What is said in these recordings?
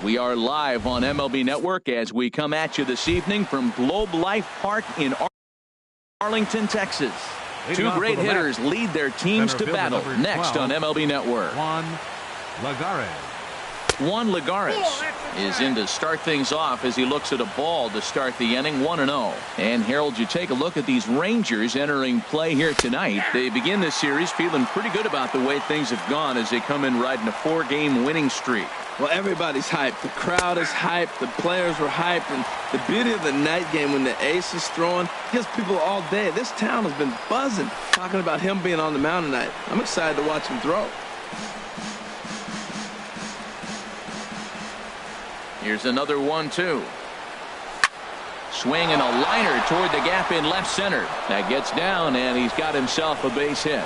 We are live on MLB Network as we come at you this evening from Globe Life Park in Arlington, Texas. Two great hitters lead their teams to battle next on MLB Network. Juan Lagares is in to start things off as he looks at a ball to start the inning, 1-0. And Harold, you take a look at these Rangers entering play here tonight. They begin this series feeling pretty good about the way things have gone as they come in riding a 4-game winning streak. Well, everybody's hyped. The crowd is hyped. The players were hyped. And the beauty of the night game when the ace is throwing gives people all day. This town has been buzzing talking about him being on the mound tonight. I'm excited to watch him throw. Here's another 1-2. Swing and a liner toward the gap in left center. That gets down, and he's got himself a base hit.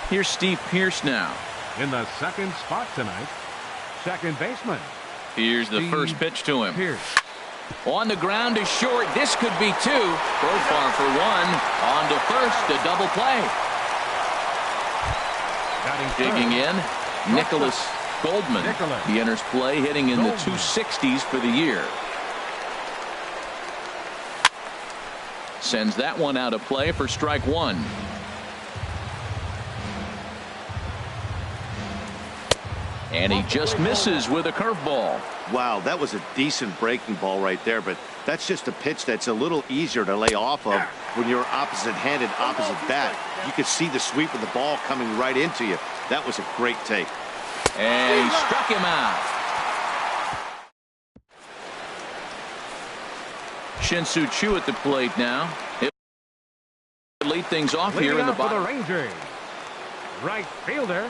Here's Steve Pearce now. In the second spot tonight, second baseman. Here's the first pitch to him. Pearce. On the ground is short. This could be two. Profar for one. On to first, a double play. Digging in, Nicholas Goldman. He enters play hitting in the 260s for the year. Sends that one out of play for strike one. And he just misses with a curveball. Wow, that was a decent breaking ball right there, but that's just a pitch that's a little easier to lay off of when you're opposite-handed, opposite bat. You could see the sweep of the ball coming right into you. That was a great take. And he struck him out. Shin-Soo Choo at the plate now. He'll lead things off here in the bottom. For the Rangers, right fielder,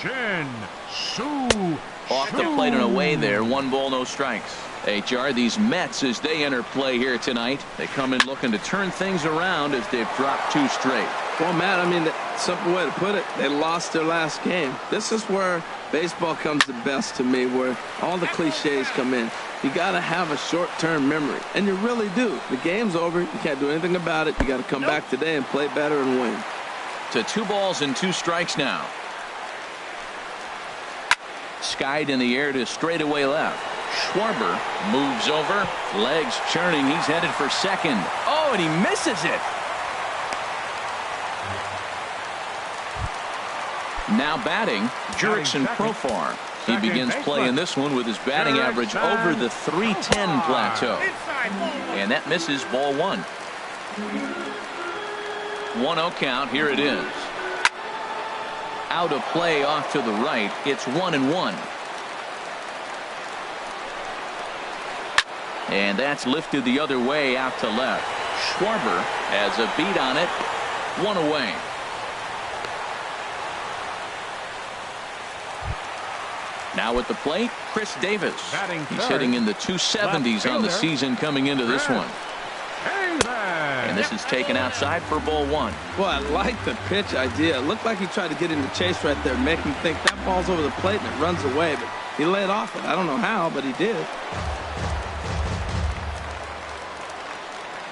Shin-Soo. Off the plate and away there. 1 ball, no strikes. HR, these Mets, as they enter play here tonight, they come in looking to turn things around as they've dropped 2 straight. Well, Matt, I mean, the simple way to put it, they lost their last game. This is where baseball comes the best to me, where all the cliches come in. You got to have a short-term memory, and you really do. The game's over. You can't do anything about it. You got to come back today and play better and win. To 2 balls and 2 strikes now. Skied in the air to straightaway left. Schwarber moves over, legs churning. He's headed for second. Oh, and he misses it. Now batting, Jurickson Profar. He begins play in this one with his batting average over the 310 plateau. And that misses ball 1. 1-0 count. Here it is. Out of play off to the right. It's 1-1. And that's lifted the other way out to left. Schwarber has a beat on it. 1 away. Now at the plate, Chris Davis. He's hitting in the 270s on the season coming into this one. And this is taken outside for ball 1. Well, I like the pitch idea. It looked like he tried to get into chase right there, make him think that ball's over the plate and it runs away. But he laid off it. I don't know how, but he did.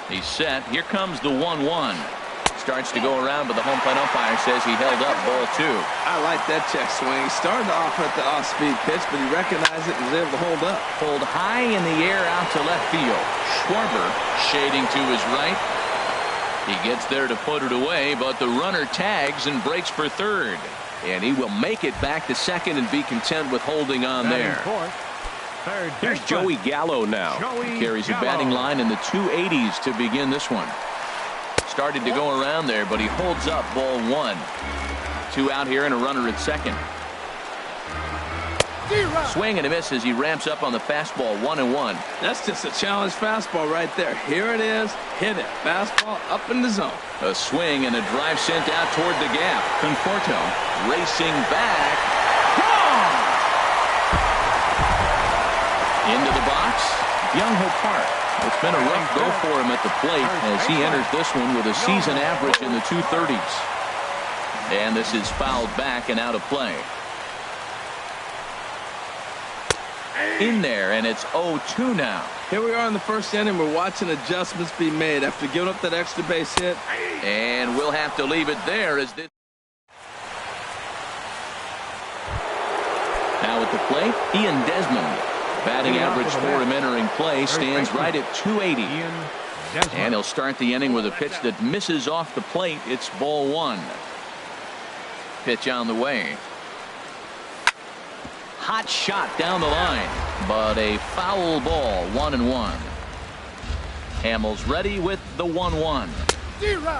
He's set. Here comes the 1-1. Starts to go around, but the home plate umpire says he held up ball 2. I like that check swing. He started off at the off-speed pitch, but he recognized it and was able to hold up. Pulled high in the air out to left field. Schwarber shading to his right. He gets there to put it away, but the runner tags and breaks for third. And he will make it back to second and be content with holding on there. Here's Joey Gallo now. He carries a batting line in the 280s to begin this one. Started to go around there, but he holds up ball 1. 2 out here and a runner at second. Swing and a miss as he ramps up on the fastball. 1-1. That's just a challenge fastball right there. Here it is. Hit it. Fastball up in the zone. A swing and a drive sent out toward the gap. Conforto racing back. Gone! Into the box. Young-Ho Park. It's been a rough go for him at the plate as he enters this one with a season average in the 230s. And this is fouled back and out of play. In there, and it's 0-2 now. Here we are in the first inning. We're watching adjustments be made after giving up that extra base hit. And we'll have to leave it there as this. at the plate, Ian Desmond. Batting average for him entering play stands right at 280. And he'll start the inning with a pitch that misses off the plate. It's ball one. Pitch on the way. Hot shot down the line, but a foul ball. 1-1. Hamels ready with the 1-1.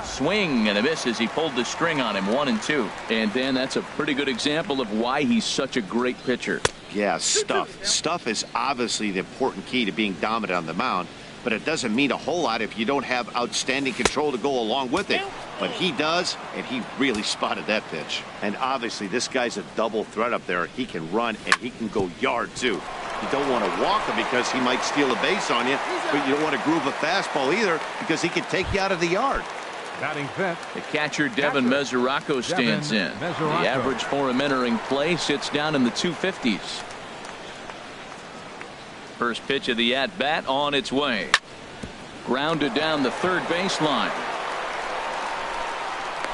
Swing and a miss as he pulled the string on him. 1-2. And Dan, that's a pretty good example of why he's such a great pitcher. Yeah, stuff. Stuff is obviously the important key to being dominant on the mound, but it doesn't mean a whole lot if you don't have outstanding control to go along with it. But he does, and he really spotted that pitch. And obviously, this guy's a double threat up there. He can run, and he can go yard, too. You don't want to walk him because he might steal a base on you, but you don't want to groove a fastball either because he can take you out of the yard. Batting fifth. The catcher, Devin Mesoraco, stands in. The average for him entering play sits down in the 250s. First pitch of the at-bat on its way. Grounded down the third baseline.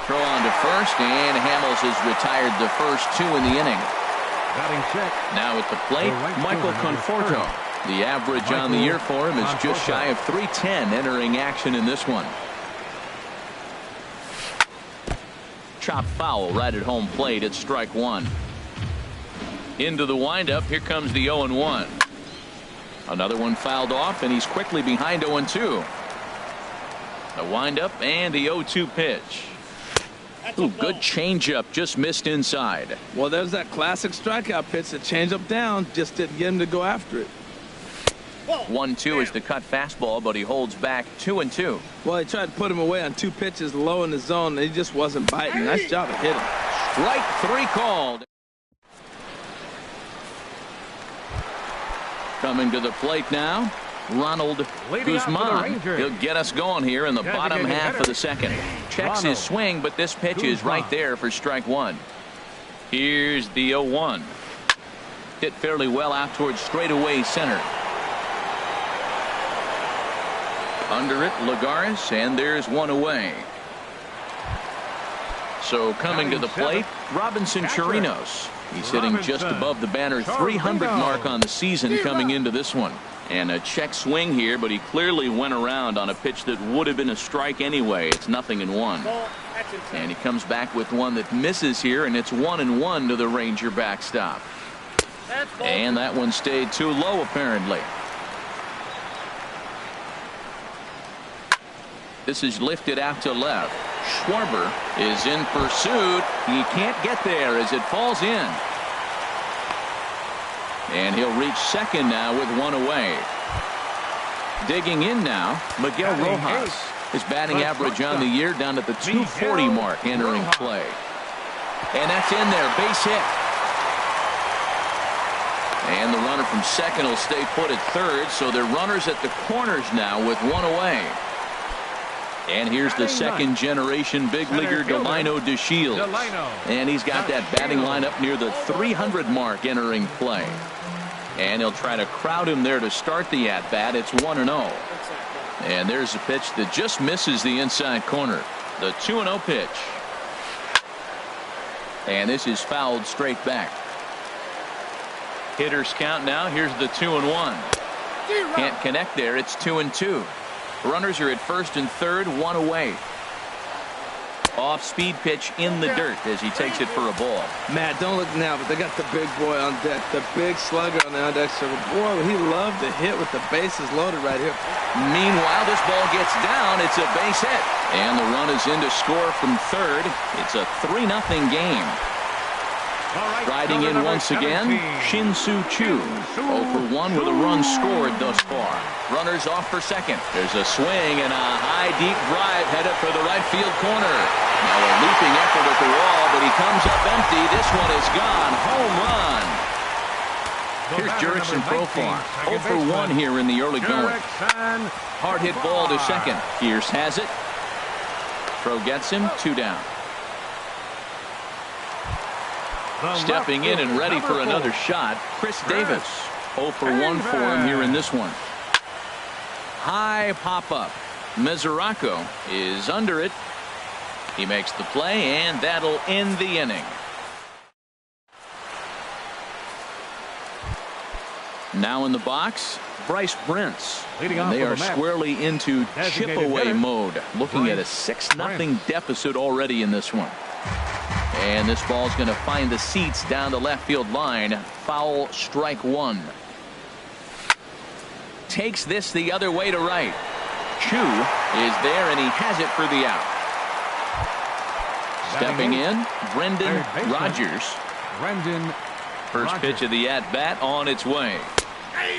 Throw on to first, and Hamels has retired the first two in the inning. Batting check. Now at the plate, Michael Conforto. The average on the year for him is just shy of 310 entering action in this one. Chop foul right at home plate at strike one. Into the windup. Here comes the 0-1. Another one fouled off, and he's quickly behind 0-2. The windup and the 0-2 pitch. Ooh, good changeup, just missed inside. Well, there's that classic strikeout pitch. The changeup down, just didn't get him to go after it. 1-2 is the cut fastball, but he holds back 2-2. Well, he tried to put him away on two pitches low in the zone, and he just wasn't biting. Nice job of hitting. Strike three called. Coming to the plate now, Ronald Guzman. He'll get us going here in the bottom half of the second. Checks his swing, but this pitch is right there for strike one. Here's the 0-1. Hit fairly well out towards straightaway center. Under it, Lagares, and there's one away. So coming to the plate, Robinson Chirinos. He's hitting just above the banner 300 mark on the season coming into this one. And a check swing here, but he clearly went around on a pitch that would have been a strike anyway. It's 0-1. And he comes back with one that misses here, and it's 1-1 to the Ranger backstop. And that one stayed too low apparently. This is lifted out to left. Schwarber is in pursuit. He can't get there as it falls in. And he'll reach second now with one away. Digging in now, Miguel Rojas. His batting average on the year down at the 240 mark entering play. And that's in there, base hit. And the runner from second will stay put at third, so they're runners at the corners now with one away. And here's the second generation big leaguer Delino DeShields. And he's got that batting lineup near the 300 mark entering play. And he'll try to crowd him there to start the at bat. It's 1-0. And there's a pitch that just misses the inside corner. The 2-0 pitch. And this is fouled straight back. Hitters count now. Here's the 2-1. Can't connect there. It's 2-2. Runners are at first and third, one away. Off speed pitch in the dirt as he takes it for a ball. Matt, don't look now, but they got the big boy on deck, the big slugger on the on deck. So boy, he loved to hit with the bases loaded right here. Meanwhile, this ball gets down. It's a base hit, and the run is in to score from third. It's a 3-0 game. Riding in once again, Shin-Soo Choo. 0 for 1 with a run scored thus far. Runners off for second. There's a swing and a high deep drive headed for the right field corner. Now a leaping effort at the wall, but he comes up empty. This one is gone. Home run. Here's Jurickson Profar. 0 for 1 here in the early going. Hard hit ball to second. Pierce has it. Throw gets him. 2 down. Stepping in and ready for another shot, Chris Davis. 0 for 1 for him here in this one. High pop-up. Mesoraco is under it. He makes the play, and that'll end the inning. Now in the box, Bryce Brentz. Leading And off they for the are match, squarely into designated chip-away hitter, mode, looking at a Bryce 6-0 Brentz. deficit already in this one. And this ball's going to find the seats down the left field line. Foul, strike one. Takes this the other way to right. Chu is there, and he has it for the out. Stepping in, Brendan Rodgers. Brendan First pitch of the at-bat on its way.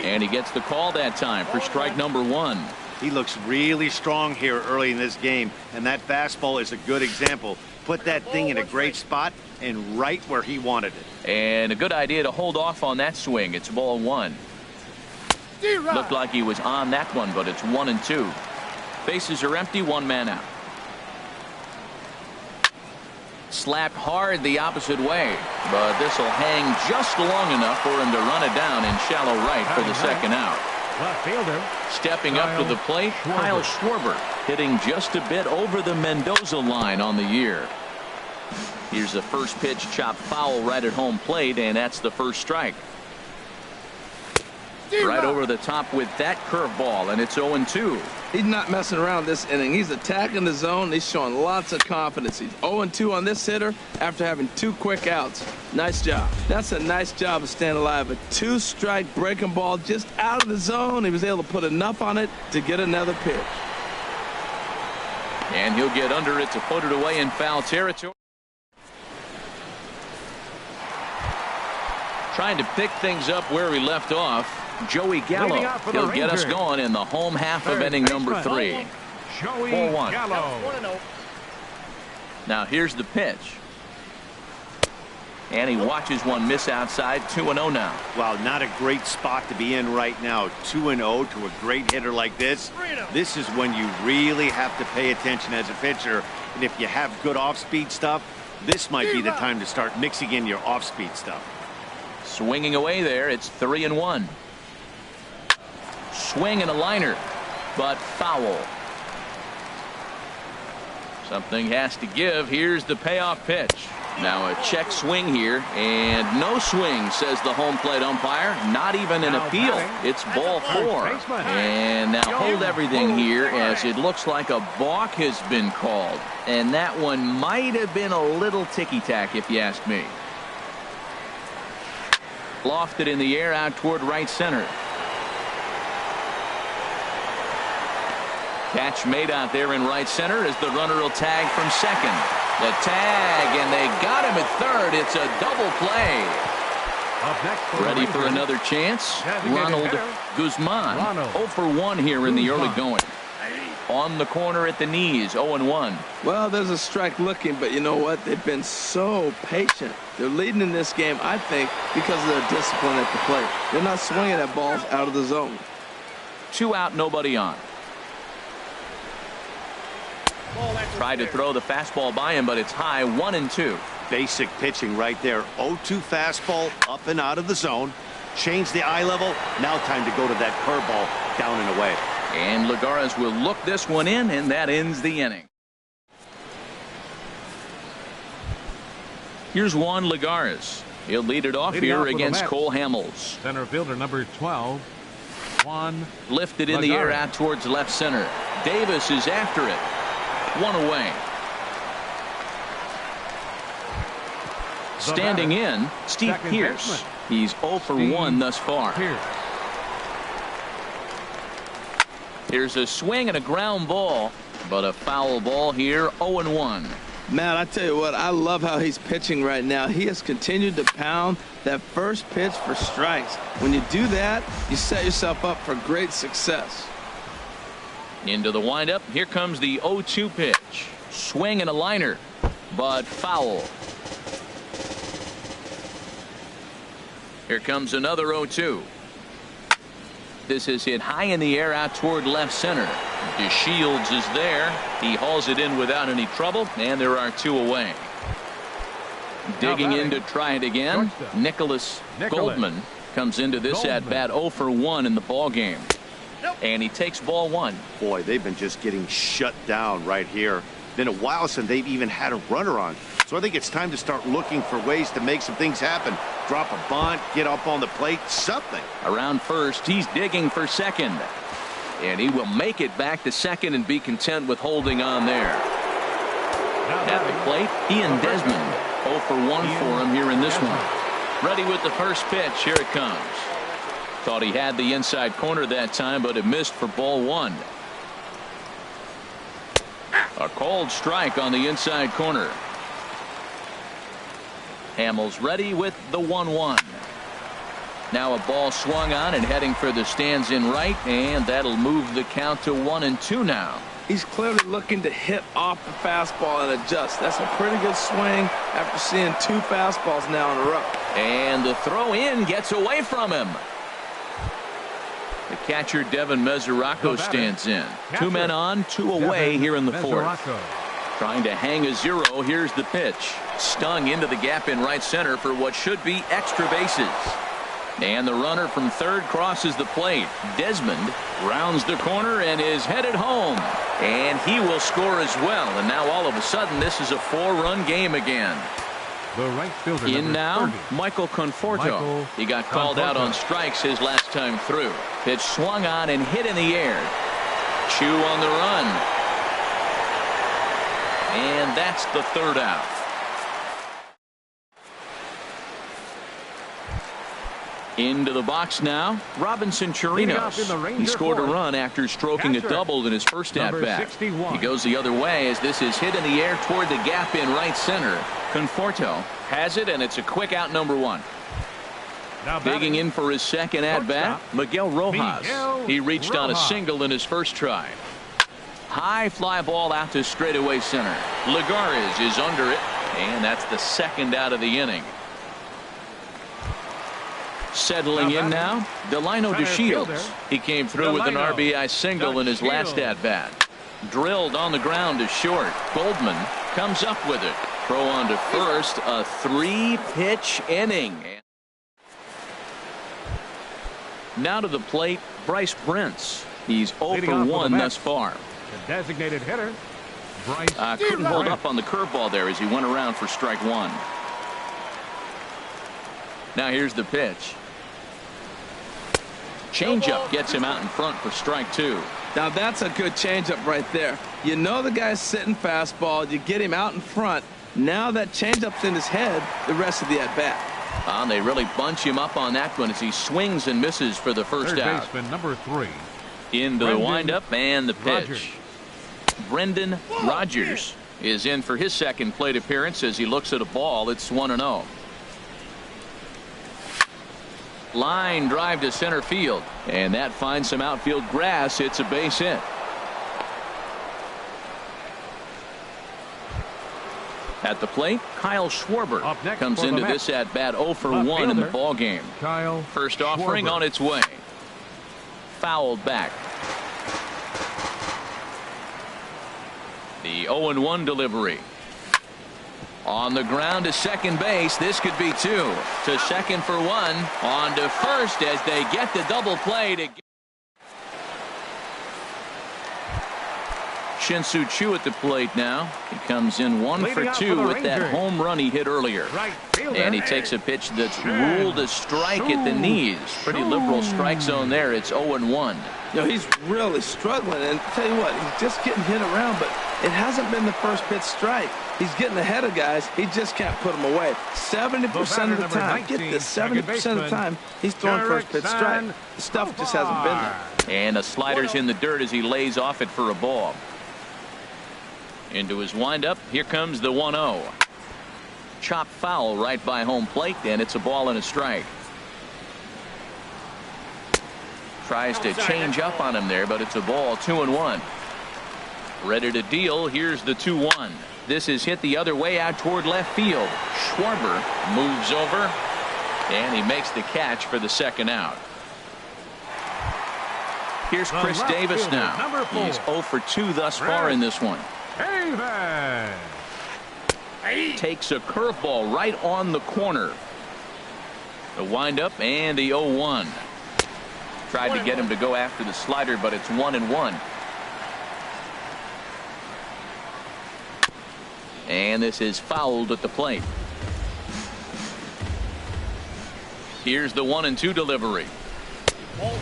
And he gets the call that time for strike number one. He looks really strong here early in this game, and that fastball is a good example. Put that thing in a great spot and right where he wanted it. And a good idea to hold off on that swing. It's ball one. Looked like he was on that one, but it's 1-2. Bases are empty, one man out. Slapped hard the opposite way, but this will hang just long enough for him to run it down in shallow right for the second out. Left fielder. Stepping up to the plate, Kyle Schwarber, hitting just a bit over the Mendoza line on the year. Here's the first pitch, chopped foul right at home plate, and that's the first strike. Right over the top with that curveball, and it's 0-2. He's not messing around this inning. He's attacking the zone. He's showing lots of confidence. He's 0-2 on this hitter after having 2 quick outs. Nice job. That's a nice job of staying alive. A 2-strike breaking ball just out of the zone. He was able to put enough on it to get another pitch. And he'll get under it to put it away in foul territory. Trying to pick things up where he left off. Joey Gallo. He'll get us going in the home half of inning number 3. Joey 4-1. Gallo. Now here's the pitch. And he watches one miss outside. 2-0 now. Wow, not a great spot to be in right now. 2-0 to a great hitter like this. This is when you really have to pay attention as a pitcher. And if you have good off-speed stuff, this might be the time to start mixing in your off-speed stuff. Swinging away there. It's 3-1. Swing and a liner, but foul. Something has to give. Here's the payoff pitch. Now a check swing here, and no swing, says the home plate umpire. Not even an appeal. It's ball 4. And now hold everything here, as it looks like a balk has been called. And that one might have been a little ticky-tack, if you ask me. Lofted in the air out toward right center. Catch made out there in right center as the runner will tag from second. The tag, and they got him at third. It's a double play. Up next Ready for another chance? Ronald Guzman. 0 for 1 here in the early going. On the corner at the knees, 0-1. Well, there's a strike looking, but you know what? They've been so patient. They're leading in this game, I think, because of their discipline at the plate. They're not swinging at balls out of the zone. 2 out, nobody on. Tried to throw the fastball by him, but it's high. 1-2. Basic pitching right there. 0-2 fastball up and out of the zone. Change the eye level. Now time to go to that curveball down and away. And Lagares will look this one in, and that ends the inning. Here's Juan Lagares. He'll lead it off here against Cole Hamels. Center fielder number 12, Juan. Lifted in the air out towards left center. Davis is after it. 1 away. Standing in, Steve Pearce. He's 0 for 1 thus far. Here's a swing and a ground ball, but a foul ball here. 0-1. Man, I tell you what, I love how he's pitching right now. He has continued to pound that first pitch for strikes. When you do that, you set yourself up for great success. Into the windup. Here comes the 0-2 pitch. Swing and a liner, but foul. Here comes another 0-2. This is hit high in the air out toward left center. DeShields is there. He hauls it in without any trouble, and there are 2 away. Digging in to try it again. Nicholas Goldman comes into this at bat 0 for 1 in the ball game. And he takes ball 1. Boy, they've been just getting shut down right here. been a while since they've even had a runner on. So I think it's time to start looking for ways to make some things happen. Drop a bunt, get up on the plate, something. Around first, he's digging for second. And he will make it back to second and be content with holding on there. At the plate, Ian Desmond. 0 for 1 for him here in this one. Ready with the first pitch. Here it comes. Thought he had the inside corner that time, but it missed for ball 1. A cold strike on the inside corner. Hamels ready with the 1-1. Now a ball swung on and heading for the stands in right, and that'll move the count to 1-2 now. He's clearly looking to hit off the fastball and adjust. That's a pretty good swing after seeing 2 fastballs now in a row. And the throw in gets away from him. The catcher Devin Mesoraco stands in. 2 men on, 2 away here in the 4th. Trying to hang a 0. Here's the pitch. Stung into the gap in right center for what should be extra bases. And the runner from third crosses the plate. Desmond rounds the corner and is headed home. And he will score as well. And now all of a sudden this is a 4-run game again. The right fielder In now, 30. Michael Conforto. He got called out on strikes his last time through. Pitch swung on and hit in the air. Chew on the run. And that's the 3rd out. Into the box now, Robinson Chirinos. He scored a run after stroking a double in his first at-bat. He goes the other way as this is hit in the air toward the gap in right center. Conforto has it, and it's a quick out, number 1. Digging in for his second at-bat, Miguel Rojas. He reached on a single in his first try. High fly ball out to straightaway center. Lagares is under it, and that's the 2nd out of the inning. Settling in now, Delino DeShields. He came through with an RBI single in his last at-bat. Drilled on the ground to short. Goldman comes up with it. Throw on to first. A 3-pitch inning. Now to the plate, Bryce Prince. He's 0 for 1 thus far. The designated hitter, Bryce. Couldn't hold up on the curveball there as he went around for strike 1. Now here's the pitch. Changeup gets him out in front for strike 2. Now that's a good changeup right there. You know the guy's sitting fastball. You get him out in front. Now that changeup's in his head the rest of the at-bat. They really bunch him up on that one as he swings and misses for the first out. Third baseman number 3. Into the windup and the pitch. Brendan Rodgers is in for his second plate appearance as he looks at a ball. It's 1-0. Line drive to center field, and that finds some outfield grass. It's a base hit. At the plate, Kyle Schwarber comes into this at bat 0 for 1 in the ball game. First offering on its way. Fouled back. The 0-1 delivery. On the ground to second base. This could be 2. To second for 1. On to first as they get the double play to Shin-Soo Choo at the plate now. He comes in 1 for 2 with that home run he hit earlier. And he takes a pitch that's ruled a strike at the knees. Pretty liberal strike zone there. It's 0-1. You know, he's really struggling, and tell you what, he's just getting hit around, but it hasn't been the first pitch strike. He's getting ahead of guys. He just can't put them away. 70% of the time, get this, 70% of the time, he's throwing first pitch strike. The stuff just hasn't been there. And a slider's in the dirt as he lays off it for a ball. Into his windup, here comes the 1-0. Chop foul right by home plate, and it's a ball and a strike. Tries to change up on him there, but it's a ball. 2-1. Ready to deal. Here's the 2-1. This is hit the other way out toward left field. Schwarber moves over, and he makes the catch for the second out. Here's Chris Davis now. He's 0 for 2 thus far in this one. Takes a curveball right on the corner. The windup and the 0-1. Tried to get him to go after the slider, but it's 1-1. And this is fouled at the plate. Here's the 1-2 delivery.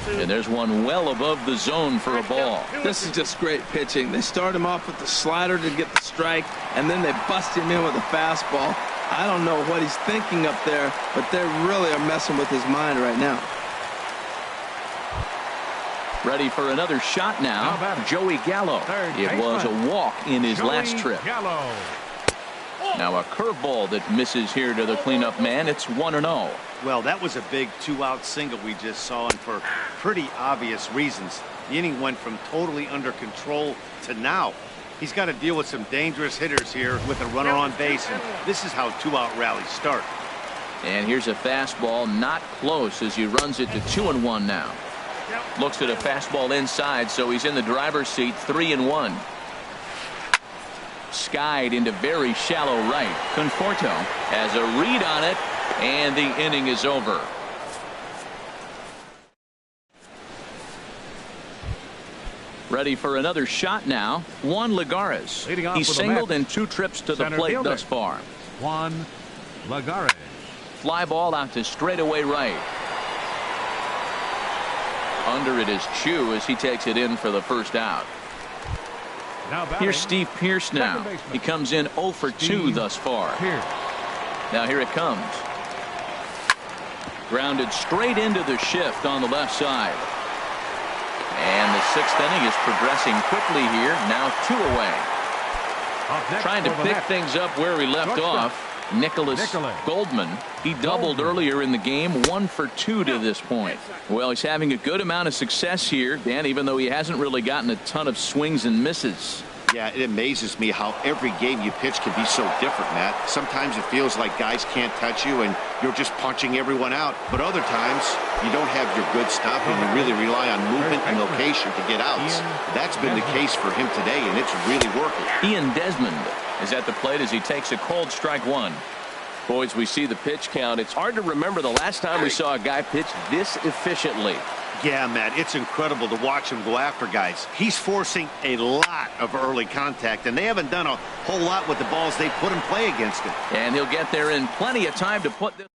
And there's one well above the zone for a ball. This is just great pitching. They start him off with the slider to get the strike, and then they bust him in with a fastball. I don't know what he's thinking up there, but they really are messing with his mind right now. Ready for another shot now, Joey Gallo. It was a walk in his last trip. Now a curveball that misses here to the cleanup man. It's 1-0. Well, that was a big 2-out single we just saw, and for pretty obvious reasons. The inning went from totally under control to now. He's got to deal with some dangerous hitters here with a runner on base, and this is how 2-out rallies start. And here's a fastball, not close, as he runs it to 2-1 now. Looks at a fastball inside, so he's in the driver's seat, 3-1. Skied into very shallow right. Conforto has a read on it, and the inning is over. Ready for another shot now, Juan Lagares. He's singled in 2 trips to the plate thus far. Juan Lagares. Fly ball out to straightaway right. Under it is Chu as he takes it in for the first out. Here's Steve Pearce now. He comes in 0 for 2 thus far. Now here it comes. Grounded straight into the shift on the left side. And the 6th inning is progressing quickly here. Now 2 away. Trying to pick things up where we left off. Nicholas Goldman. He doubled earlier in the game, 1 for 2 to this point. Well, he's having a good amount of success here, Dan, even though he hasn't really gotten a ton of swings and misses. Yeah, it amazes me how every game you pitch can be so different, Matt. Sometimes it feels like guys can't touch you and you're just punching everyone out. But other times, you don't have your good stuff and you really rely on movement and location to get outs. That's been the case for him today, and it's really working. Ian Desmond is at the plate as he takes a cold strike 1. Boys, we see the pitch count. It's hard to remember the last time we saw a guy pitch this efficiently. Yeah, Matt, it's incredible to watch him go after guys. He's forcing a lot of early contact, and they haven't done a whole lot with the balls they put in play against him. And he'll get there in plenty of time to put this.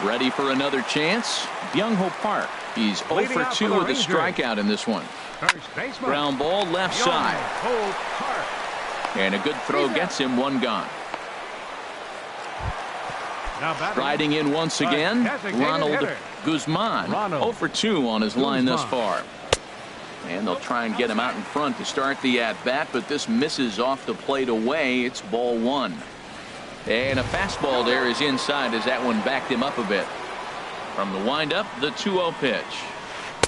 Ready for another chance? Byung-ho Park. He's 0 for 2 with a strikeout in this one. Ground ball left side. And a good throw gets him 1 gone. Riding in once again, Ronald Guzman. 0 for 2 on his line thus far. And they'll try and get him out in front to start the at-bat, but this misses off the plate away. It's ball 1. And a fastball there is inside as that one backed him up a bit. From the windup, the 2-0 pitch.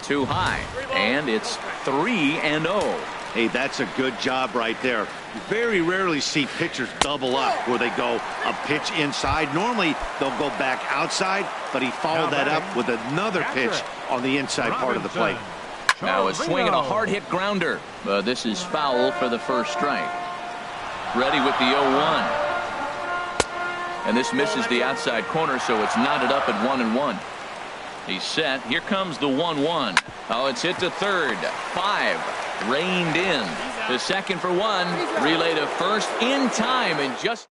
Too high, and it's 3-0. Hey, that's a good job right there. You very rarely see pitchers double up where they go a pitch inside. Normally, they'll go back outside, but he followed that up with another pitch on the inside part of the plate. Now a swing and a hard-hit grounder. This is foul for the first strike. Ready with the 0-1. And this misses the outside corner, so it's knotted up at 1-1. He's set. Here comes the 1-1. Oh, it's hit to third. 5. Reined in. To second for 1. Relay to first in time, and just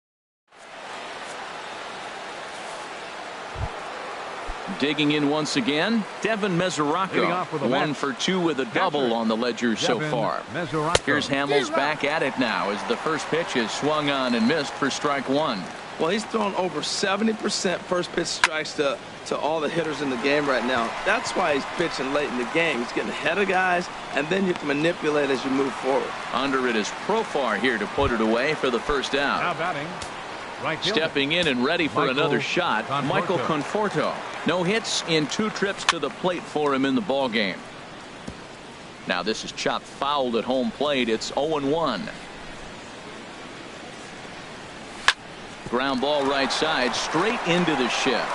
digging in once again, Devin Mesoraco. 1 for 2 with a double on the ledger so far. Here's Hamels back at it now as the first pitch is swung on and missed for strike 1. Well, he's thrown over 70% first pitch strikes to all the hitters in the game right now. That's why he's pitching late in the game. He's getting ahead of guys, and then you can manipulate as you move forward. Under it is Profar here to put it away for the first out. Now batting. Right stepping in and ready for another shot, Michael Conforto. No hits in 2 trips to the plate for him in the ball game. Now this is chopped fouled at home plate. It's 0-1. Ground ball right side, straight into the shift.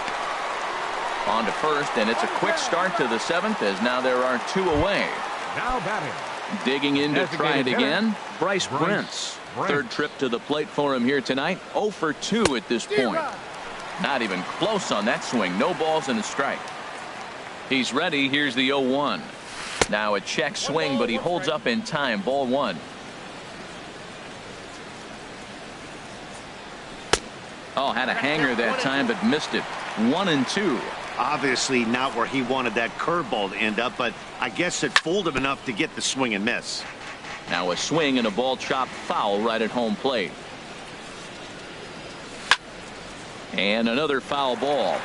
On to first, and it's a quick start to the 7th as now there are 2 away. Now batting. Digging in to try it again, Bryce Prince. Third trip to the plate for him here tonight. 0 for 2 at this point. Not even close on that swing. No balls and a strike. He's ready. Here's the 0-1. Now a check swing, but he holds up in time. Ball 1. Oh, had a hanger that time, but missed it. 1-2. Obviously not where he wanted that curveball to end up, but I guess it fooled him enough to get the swing and miss. Now a swing and a ball chopped foul right at home plate. And another foul ball.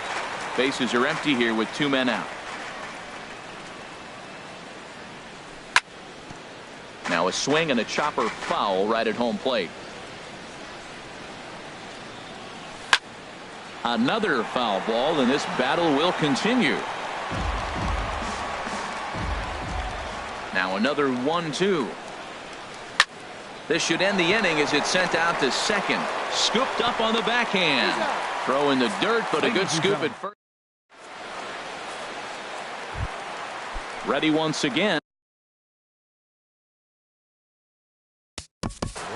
Bases are empty here with 2 men out. Now a swing and a chopper foul right at home plate. Another foul ball, and this battle will continue. Now another 1-2. This should end the inning as it's sent out to second. Scooped up on the backhand. Throw in the dirt, but a good scoop at first. Ready once again.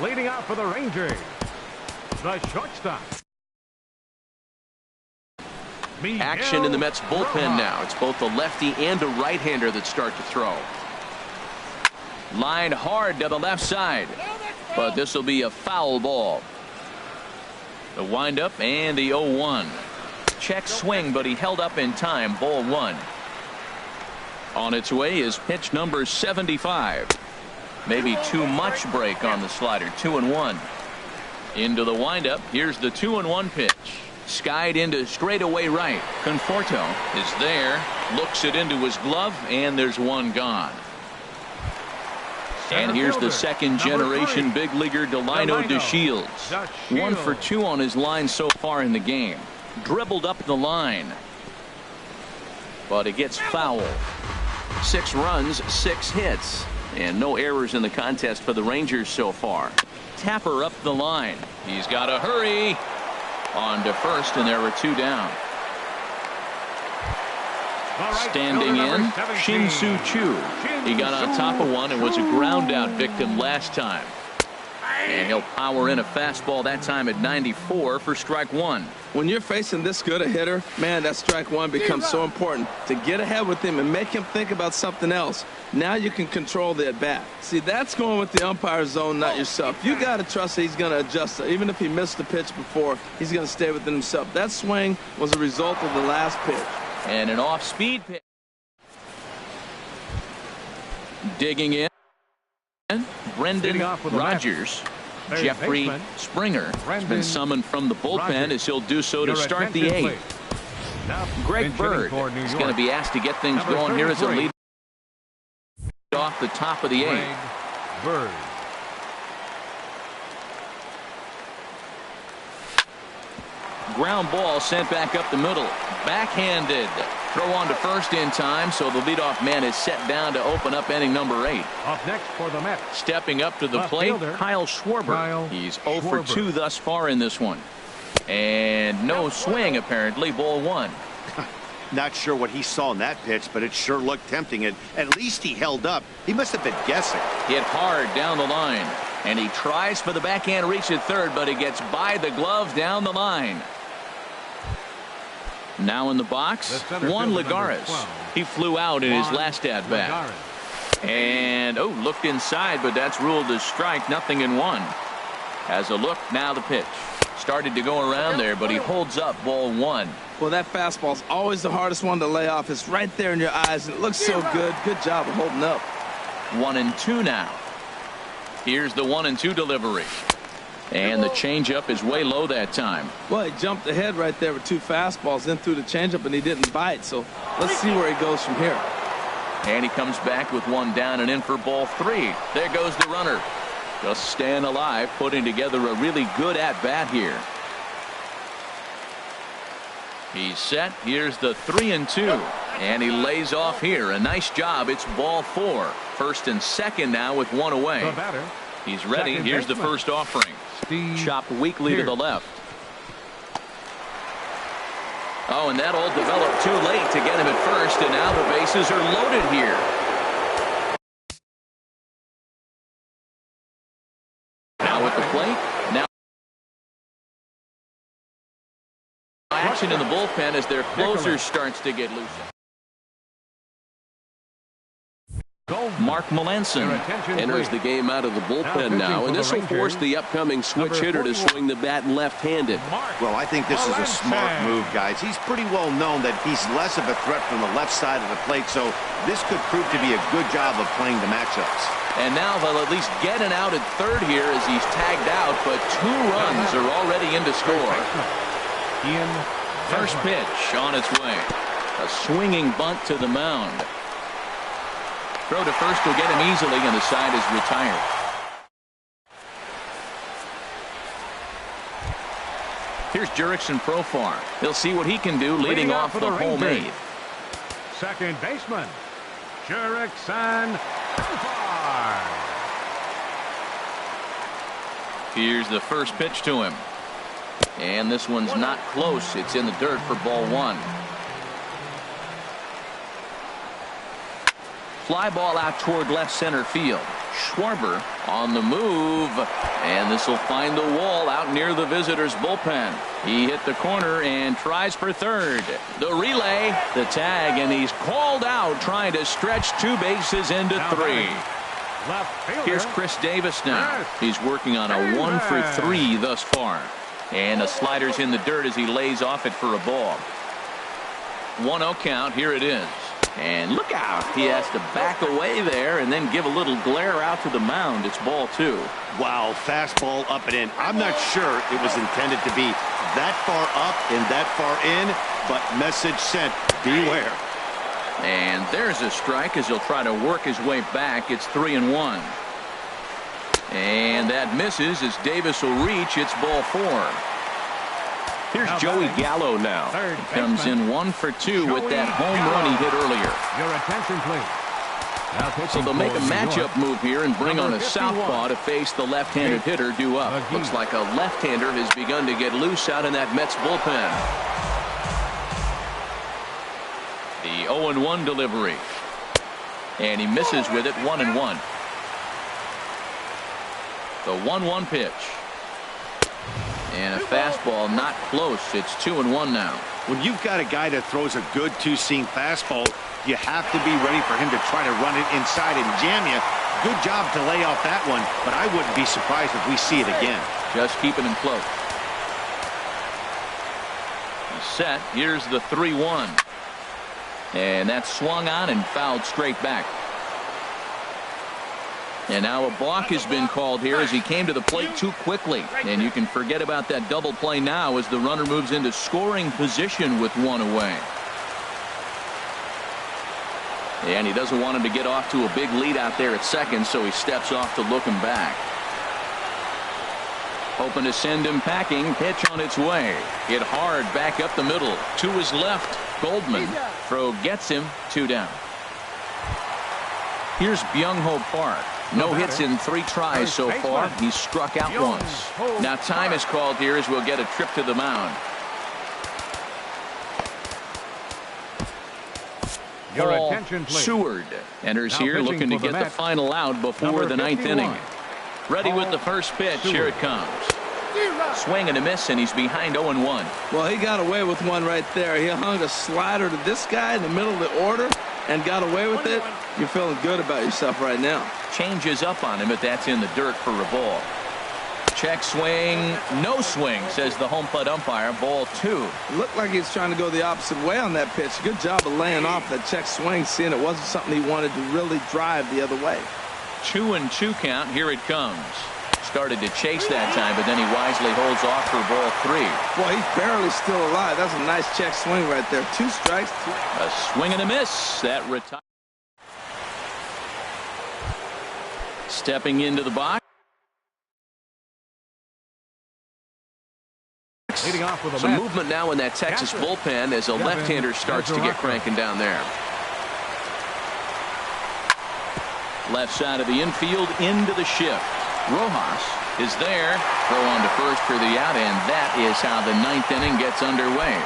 Leading out for the Rangers, the shortstop. Action in the Mets bullpen now. It's both a lefty and a right-hander that start to throw. Line hard to the left side, but this will be a foul ball. The windup and the 0-1. Check swing, but he held up in time. Ball 1. On its way is pitch number 75. Maybe too much break on the slider. 2-1. Into the windup. Here's the 2-1 pitch. Skied into straightaway right. Conforto is there. Looks it into his glove, and there's one gone. And here's the second generation big leaguer Delino DeShields. 1 for 2 on his line so far in the game. Dribbled up the line, but it gets foul. 6 runs, 6 hits, and no errors in the contest for the Rangers so far. Tapper up the line. He's got to hurry. On to first, and there were 2 down. Standing in, Shin-Soo Choo. He got on top of one and was a ground out victim last time. And he'll power in a fastball that time at 94 for strike 1. When you're facing this good a hitter, man, that strike 1 becomes so important to get ahead with him and make him think about something else. Now you can control the at-bat. See, that's going with the umpire's zone, not yourself. You got to trust that he's going to adjust. Even if he missed the pitch before, he's going to stay within himself. That swing was a result of the last pitch. And an off-speed pitch. Digging in, Brendan Rodgers. Jeffrey Springer has been summoned from the bullpen as he'll do so to start the 8th. Greg Bird is going to be asked to get things going here as a lead off the top of the 8th. Bird. Ground ball sent back up the middle. Backhanded. Throw on to first in time, so the leadoff man is set down to open up inning number 8. Up next for the Mets. Stepping up to the plate, Kyle Schwarber. He's 0 for 2 thus far in this one. And no swing, apparently. Ball 1. Not sure what he saw in that pitch, but it sure looked tempting. And at least he held up. He must have been guessing. Hit hard down the line. And he tries for the backhand reach at third, but he gets by the glove down the line. Now in the box, Juan Lagares. He flew out in his last at-bat. And, looked inside, but that's ruled as strike. 0-1. Has a look, now the pitch. Started to go around there, but he holds up. Ball 1. Well, that fastball's always the hardest one to lay off. It's right there in your eyes, and it looks so good. Good job of holding up. 1-2 now. Here's the 1-2 delivery. And the changeup is way low that time. Well, he jumped ahead right there with 2 fastballs, then threw the changeup, and he didn't bite. So let's see where he goes from here. And he comes back with 1 down and in for ball 3. There goes the runner. Just staying alive, putting together a really good at-bat here. He's set. Here's the 3-2. And he lays off here. A nice job. It's ball 4. First and second now with 1 away. He's ready. Here's the first offering. Chopped weakly to the left. Oh, and that all developed too late to get him at first, and now the bases are loaded here. Now at the plate. Now action in the bullpen as their closer starts to get loose. Mark Melanson enters the game out of the bullpen now, and this will force the upcoming switch hitter to swing the bat left-handed. Well, I think this is a smart move, guys. He's pretty well known that he's less of a threat from the left side of the plate, so this could prove to be a good job of playing the matchups. And now they'll at least get an out at third here as he's tagged out, but 2 runs are already in to score. First pitch on its way. A swinging bunt to the mound. Throw to first will get him easily, and the side is retired. Here's Jurickson Profar. He'll see what he can do leading off the homemade. Second baseman, Jurickson Profar. Here's the first pitch to him. And this one's not close. It's in the dirt for ball 1. Fly ball out toward left center field. Schwarber on the move, and this will find the wall out near the visitors' bullpen. He hit the corner and tries for third. The relay, the tag, and he's called out trying to stretch 2 bases into 3. Here's Chris Davis now. He's working on a 1 for 3 thus far. And the slider's in the dirt as he lays off it for a ball. 1-0 count. Here it is. And look out. He has to back away there and then give a little glare out to the mound. It's ball 2. Wow, fastball up and in. I'm not sure it was intended to be that far up and that far in, but message sent. Beware. And there's a strike as he'll try to work his way back. It's 3-1. And that misses as Davis will reach. It's ball 4. Here's Joey Gallo now. He comes in 1 for 2 with that home run he hit earlier. Your attention, please. So they'll make a matchup move here and bring on a southpaw to face the left-handed hitter due up. Looks like a left-hander has begun to get loose out in that Mets bullpen. The 0-1 delivery. And he misses with it. 1-1. The 1-1 pitch. And a fastball not close. It's 2-1 now. When you've got a guy that throws a good 2-seam fastball, you have to be ready for him to try to run it inside and jam you. Good job to lay off that one, but I wouldn't be surprised if we see it again. Just keeping him close. He's set. Here's the 3-1. And that's swung on and fouled straight back. And now a balk has been called here as he came to the plate too quickly. And you can forget about that double play now as the runner moves into scoring position with 1 away. And he doesn't want him to get off to a big lead out there at second, so he steps off to look him back. Hoping to send him packing. Pitch on its way. Hit hard back up the middle. To his left. Goldman. Throw gets him. 2 down. Here's Byung-Ho Park. No hits in 3 tries so far. He's struck out once. Now time is called here as we'll get a trip to the mound. Your attention, please. Seward enters here looking to get the final out before the 9th inning. Ready with the first pitch. Here it comes. Swing and a miss, and he's behind 0-1. Well, he got away with one right there. He hung a slider to this guy in the middle of the order and got away with it. You're feeling good about yourself right now. Changes up on him, but that's in the dirt for a ball. Check swing. No swing, says the home plate umpire. Ball 2. It looked like he was trying to go the opposite way on that pitch. Good job of laying off that check swing, seeing it wasn't something he wanted to really drive the other way. 2-2 count. Here it comes. Started to chase that time, but then he wisely holds off for ball 3. Boy, he's barely still alive. That's a nice check swing right there. 2 strikes. A swing and a miss. That retires. Stepping into the box. Leading off with Some movement now in that Texas bullpen as a left-hander starts to get cranking down there. Left side of the infield into the shift. Rojas is there. Throw on to first for the out, and that is how the 9th inning gets underway.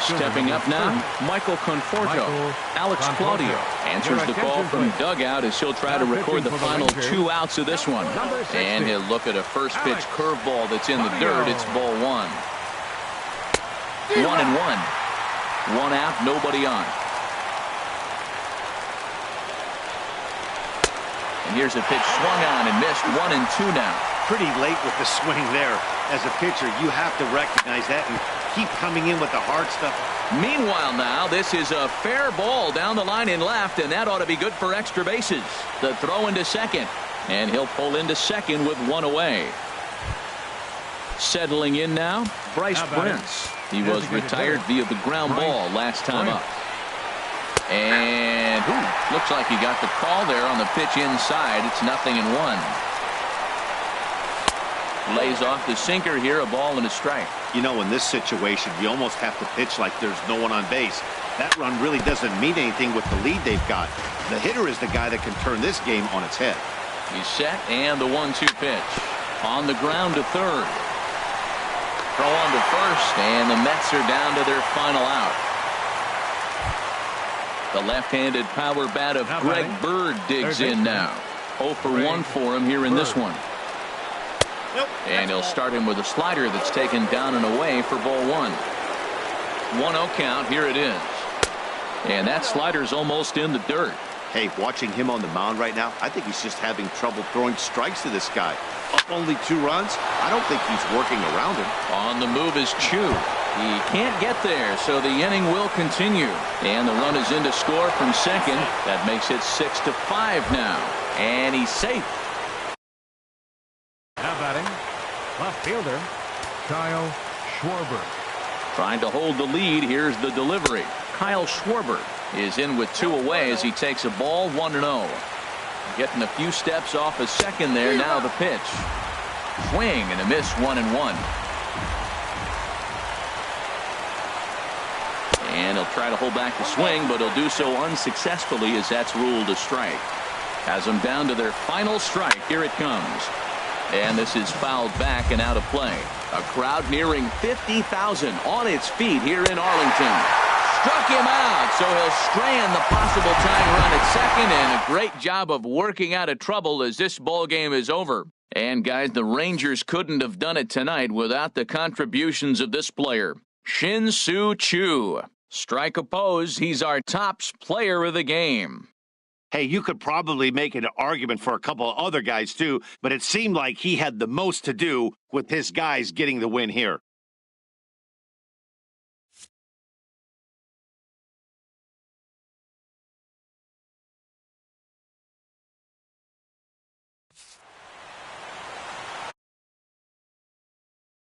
Stepping up now, Michael Conforto. Alex Claudio answers the call from dugout as he'll try to record the final 2 outs of this one. And he'll look at a first pitch curveball that's in the dirt. It's ball 1. 1-1. One out, nobody on. And here's a pitch swung on and missed. 1-2 now. Pretty late with the swing there. As a pitcher, you have to recognize that and keep coming in with the hard stuff. Meanwhile now, this is a fair ball down the line in left, and that ought to be good for extra bases. The throw into second, and he'll pull into second with one away. Settling in now, Bryce Prince. He was retired via the ground ball last time up. And looks like he got the call there on the pitch inside. It's 0-1. Lays off the sinker here, a ball and a strike. You know, in this situation, you almost have to pitch like there's no one on base. That run really doesn't mean anything with the lead they've got. The hitter is the guy that can turn this game on its head. He's set, and the 1-2 pitch. On the ground to third. Throw on to first, and the Mets are down to their final out. The left-handed power bat of Greg Bird digs in now. 0 for 1 for him here in this one. And he'll start him with a slider that's taken down and away for ball 1. 1-0 count. Here it is. And that slider's almost in the dirt. Hey, watching him on the mound right now, I think he's just having trouble throwing strikes to this guy. Up only 2 runs. I don't think he's working around him. On the move is Chu. He can't get there, so the inning will continue. And the run is in to score from second. That makes it 6-5 now. And he's safe. Now batting, left fielder, Kyle Schwarber. Trying to hold the lead. Here's the delivery. Kyle Schwarber is in with 2 away as he takes a ball 1-0. Getting a few steps off a second there. Now the pitch. Swing and a miss. 1-1. And he'll try to hold back the swing, but he'll do so unsuccessfully as that's ruled a strike. Has them down to their final strike. Here it comes. And this is fouled back and out of play. A crowd nearing 50,000 on its feet here in Arlington. Struck him out, so he'll strand the possible tying run at second, and a great job of working out of trouble as this ball game is over. And guys, the Rangers couldn't have done it tonight without the contributions of this player, Shin-Soo Choo. Strike opposed, he's our tops player of the game. Hey, you could probably make an argument for a couple of other guys too, but it seemed like he had the most to do with his guys getting the win here.